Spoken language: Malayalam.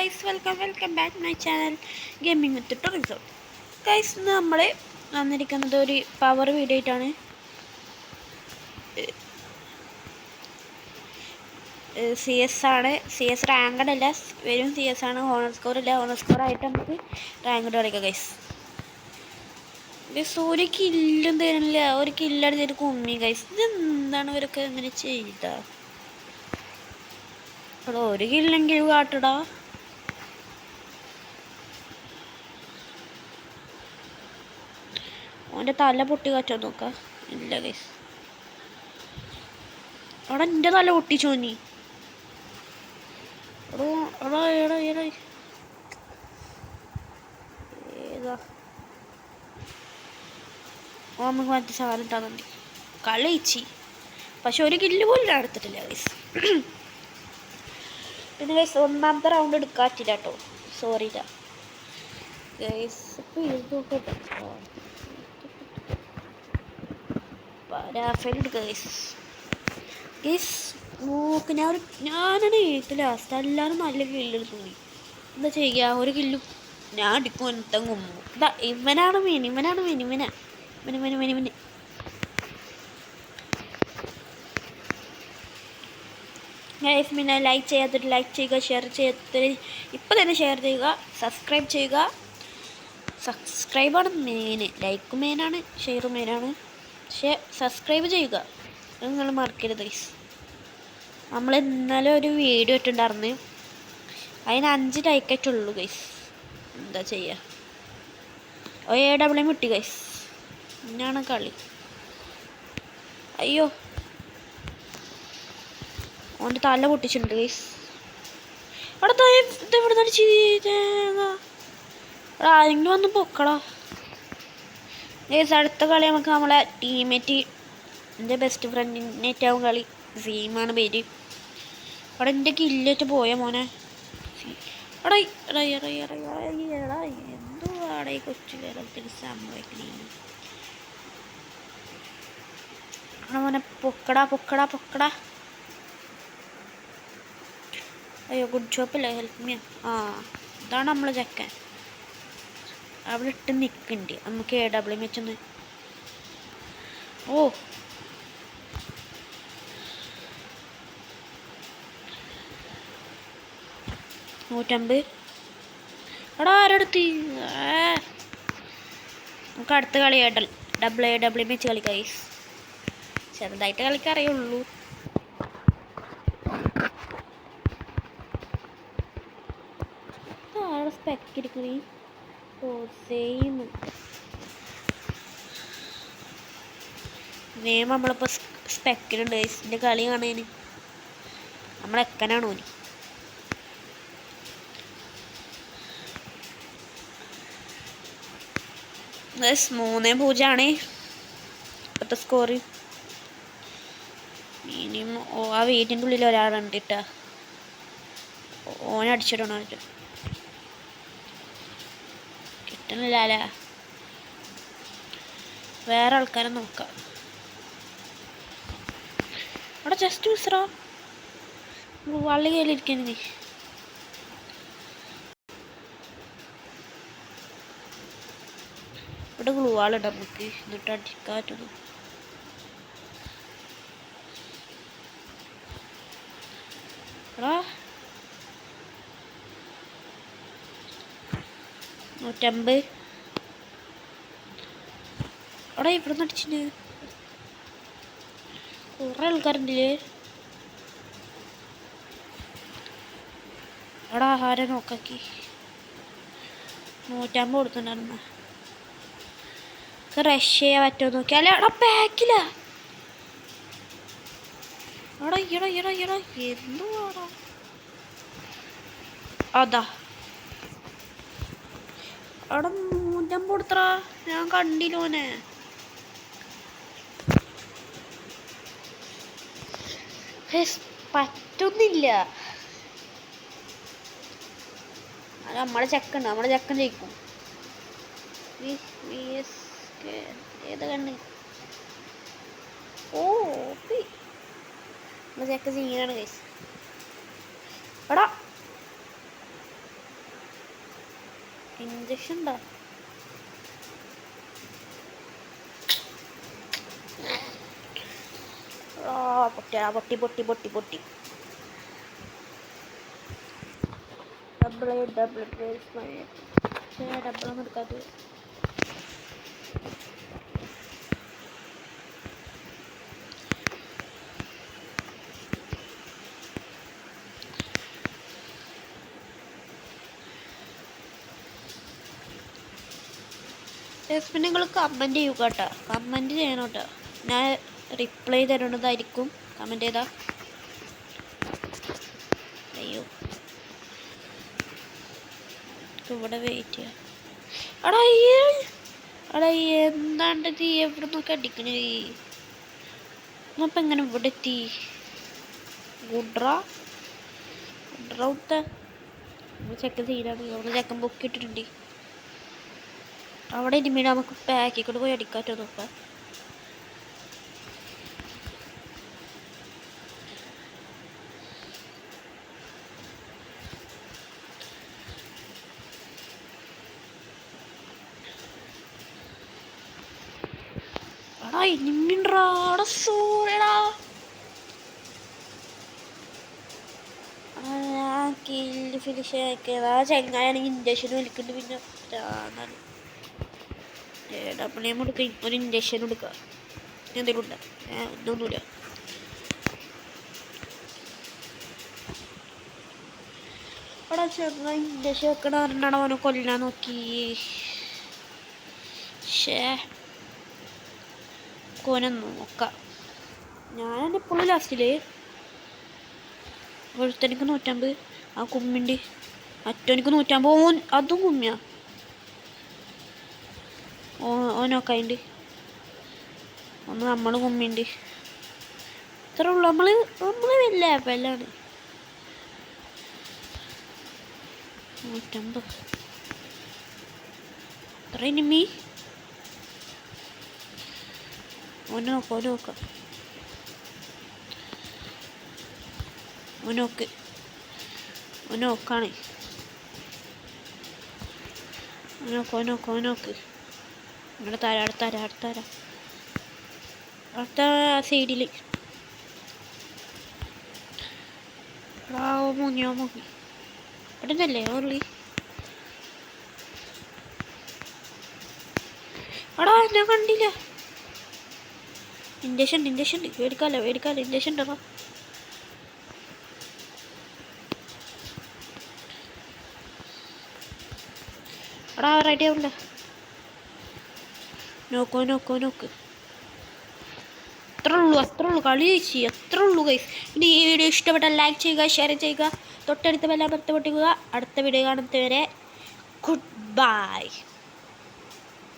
Guys, welcome back my channel gaming with tourism. Guys, ഇന്ന് നമ്മൾ വന്നിരിക്കുന്നത് ഒരു പവർ വീഡിയോ ആയിട്ടാണ്. CS ആണ്. CS റാങ്കഡ് അല്ല, വെറും CS ആണ്. ഹോണർ സ്കോർ ഇല്ല. ഹോണർ സ്കോർ ആയിട്ട് നമുക്ക് റാങ്കഡ് കളിക്കാം. ഗൈസ്, ഒരു കില്ലും തരുന്നില്ല. ഒരു കില്ലടിച്ചിട്ട് കുമ്മി. ഗൈസ്, ഇതെന്താണ് ഇവരൊക്കെ ഇങ്ങനെ ചെയ്ത? ഒരു കില്ലെങ്കിലും കാട്ടടാ. ഓൻ്റെ തല പൊട്ടി കാറ്റാൻ നോക്കാം. ഇല്ല ഗൈസ്, അവിടെ എൻ്റെ തല പൊട്ടിച്ചോ നീ. ഏതാ നമുക്ക് മറ്റേ സാധനം ഇട്ടാൽ മതി. കളിച്ചി, പക്ഷെ ഒരു കില്ല് പോലും എടുത്തിട്ടില്ല ഗൈസ്. പിന്നെ ഗൈസ്, ഒന്നാമത്തെ റൗണ്ട് എടുക്കാൻ പറ്റില്ല കേട്ടോ. Sorry guys. ഇപ്പോൾ ഇത് രാഫേൽ എടുക്കുക ഗൈസ്. നോക്ക്, ഞാനാണ് ഏറ്റവും ലാസ്റ്റ്. എല്ലാവരും നല്ല കില്ലെടുത്തു പോയി. എന്താ ചെയ്യുക? ഒരു കില്ലും ഞാൻ അടിക്കും. എന്തും കുമ്പും. ഇവനാണ് മെയിൻ. ഗൈസ്, പിന്നെ ലൈക്ക് ചെയ്യാത്തിട്ട് ലൈക്ക് ചെയ്യുക, ഷെയർ ചെയ്യാത്ത ഇപ്പം തന്നെ ഷെയർ ചെയ്യുക, സബ്സ്ക്രൈബ് ചെയ്യുക. സബ്സ്ക്രൈബാണ് മെയിൻ. ലൈക്ക് മെയിനാണ്, ഷെയർ മെയിനാണ്, പക്ഷേ സബ്സ്ക്രൈബ് ചെയ്യുക നിങ്ങൾ മറക്കരുത് ഗൈസ്. നമ്മൾ ഇന്നലെ ഒരു വീഡിയോ ഇട്ടുണ്ടായിരുന്നു, അതിന് 5 ലൈക്കായിട്ടുള്ളൂ ഗൈസ്. എന്താ ചെയ്യുക? AW കിട്ടി ഗൈസ്. ഇന്നാണ് കളി. അയ്യോ, ഓൻ്റെ തല പൊട്ടിച്ചിട്ടുണ്ട് ഗൈസ്. അവിടെ ഇവിടെ ആരെങ്കിലും വന്ന് പൊക്കളാ ഗൈസ്. അടുത്ത കളി നമുക്ക് നമ്മളെ ടീമേറ്റ്, എൻ്റെ ബെസ്റ്റ് ഫ്രണ്ടിനേറ്റാവും കളി. സീമാണ് പേര്. അവിടെ എൻ്റെ കില്ലേറ്റ് പോയ മോനെ. എന്തുവാടെ ഈ കൊച്ചു കേരളത്തിൽ സംഭവിക്കണേ? മോനെ പൊക്കടാ. അയ്യോ, ഗുഡ് ജോബല്ലേ, ഹെൽപ്പ് മീ. ഇതാണ് നമ്മൾ ചെക്കൻ. അവിടെ ഇട്ട് നിൽക്കുന്നുണ്ട്. നമുക്ക് AW വെച്ചൊന്ന്. ഓ, 150. അവിടെ ആരെടുത്ത്? നമുക്ക് അടുത്ത കളി AW വെച്ച് കളിക്കാം ഗൈസ്. ചെറുതായിട്ട് കളിക്കറിയുള്ളൂ. സ്പെക്ക് ഇരിക്കണേ. സെയിം നെയിം നമ്മളിപ്പോൾ സ്പെക്കിലുണ്ട് ഗൈസ്. എൻ്റെ കളി കാണാൻ നമ്മളെക്കനാണ് ഓന്. ഗൈസ്, 3-0 ഇപ്പോഴത്തെ സ്കോർ. മിനിമം ആ വീട്ടിൻ്റെ ഉള്ളിൽ ഒരാളുണ്ട് കേട്ടോ. ഓനടിച്ചിടണോ? കിട്ടണില്ല അല്ലേ? വേറെ ആൾക്കാരെ നോക്കാം. അവിടെ ജസ്റ്റ് മിസ്സറാ. വള്ളി കയ്യിലിരിക്കുന്നു നീ. ഇവിടെ ഗ്ലൂ വാളിടാം നമുക്ക്, എന്നിട്ട് അടിക്കാറ്റത്. എടാ 150. അവിടെ ഇവിടെ നിന്ന് അടിച്ചിട്ട് കുറേ ആൾക്കാരുണ്ടല്ലേ. അവിടെ ആഹാരം നോക്കാക്കി 150 കൊടുത്തിട്ടുണ്ടായിരുന്ന. റഷ് ചെയ്യാൻ പറ്റുമോ നോക്കിയാലേ. അവിടെ ബാക്കില. അവിടെ എന്തുവാടാ? അതാ അവിടെ 150 കൊടുത്തറാ. ഞാൻ കണ്ടില്ലോനെ. പറ്റുന്നില്ല. അത് നമ്മളെ ചെക്കൻ ജയിക്കും. ഏത് കണ്ണ്? ഓ, നമ്മളെ ചെക്കൻ സീനാണ് ഗൈസ്. എടാ ഇഞ്ചക്ഷൻ ഉണ്ടോ? പൊട്ടി പൊട്ടി പൊട്ടി പൊട്ടി. ഡബിളൊന്നും എടുക്കാത്ത. പിന്നെ നിങ്ങൾ കമൻറ്റ് ചെയ്യുക കേട്ടോ, കമൻറ്റ് ചെയ്യണം കേട്ടോ. ഞാൻ റിപ്ലൈ തരുന്നതായിരിക്കും. കമൻറ്റ് ചെയ്താൽ. അയ്യോ ഇവിടെ വെയിറ്റ് ചെയ്യാം. അടാ എന്താണ്ട് തീ എവിടെ നിന്നൊക്കെ അടിക്കണേ? അപ്പം എങ്ങനെ ഇവിടെ എത്തി? ഗുഡ്രൗത്ത ചെക്കൻ തീരാണ്. അവിടെ ചെക്കൻ പൊക്കിയിട്ടിട്ടുണ്ട്. അവിടെ ഇനിമീട് നമുക്ക് പാക്കിക്കൂടെ പോയി അടിക്കാറ്റോ നോക്കാം. എടാ ഇനിമിണ്ടാ സൂടാ. കില്ല് ഫിനിഷ് ആക്കിയത് ആ ചെങ്ങായാണെങ്കിൽ ഇൻജക്ഷൻ വലിക്കുന്നുണ്ട്. പിന്നെ ഡബിൾ എം കൊടുക്കുക, ഒരു ഇൻജക്ഷൻ കൊടുക്കുക. എന്തെങ്കിലും ഉണ്ട്? ഒന്നുമില്ല. അവിടെ ചെറുതായി ഇൻജക്ഷൻ വെക്കണ പറഞ്ഞാണ് അവനെ കൊല്ലാൻ നോക്കി. കോനെ നോക്കാം. ഞാനാണ് ഇപ്പോഴും ലാസ്റ്റില്. ഒരുത്തനിക്ക് 150. ആ കുമ്മിണ്ട്. മറ്റോനിക്ക് 150. അതും കുമ്മിയാ. ഓനോക്കായിണ്ട്. ഒന്ന് നമ്മൾ കുമ്മിണ്ട്. ഇത്ര ഉള്ളു. നമ്മള് വലിയ ആപ്പല്ലാണ്. 150. എത്ര ഇനിമി? ഓനോക്കാം. ഓനോക്കാണ്. ഓനോക്ക്. ഇവിടെ അടുത്ത സൈഡിൽ. മുങ്ങി ഇവിടെ നിന്നല്ലേ ഉള്ളി. എടാ ഞാൻ കണ്ടില്ല. ഇൻജക്ഷൻ മേടിക്കാലോ ഇൻജക്ഷൻ ഉണ്ടോ? എടാ റെഡി ആവില്ല. നോക്ക്. അത്രേ ഉള്ളൂ കളി ചേച്ചി. അത്രേ ഉള്ളൂ ഗൈസ്. ഇനി ഈ വീഡിയോ ഇഷ്ടപ്പെട്ടാൽ ലൈക്ക് ചെയ്യുക, ഷെയർ ചെയ്യുക, തൊട്ടടുത്ത ബെൽ അമർത്തി പൊട്ടിക്കുക. അടുത്ത വീഡിയോ കാണുന്നതുവരെ ഗുഡ് ബൈ.